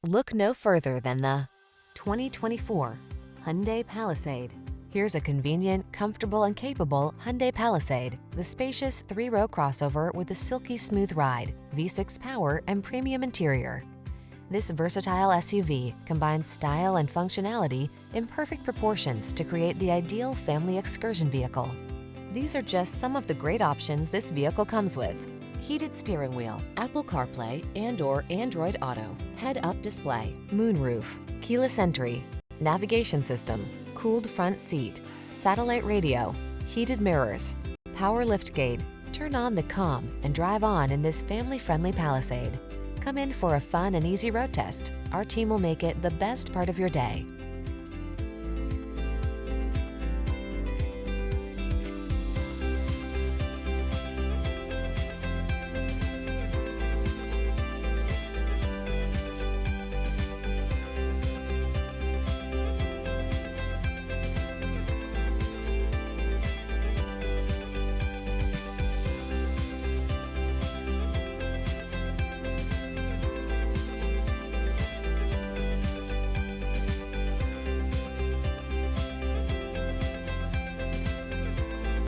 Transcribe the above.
Look no further than the 2024 Hyundai Palisade. Here's a convenient, comfortable, and capable Hyundai Palisade, the spacious three-row crossover with a silky smooth ride, V6 power, and premium interior. This versatile SUV combines style and functionality in perfect proportions to create the ideal family excursion vehicle. These are just some of the great options this vehicle comes with: heated steering wheel, Apple CarPlay and/or Android Auto, head-up display, moonroof, keyless entry, navigation system, cooled front seat, satellite radio, heated mirrors, power liftgate. Turn on the calm and drive on in this family-friendly Palisade. Come in for a fun and easy road test. Our team will make it the best part of your day.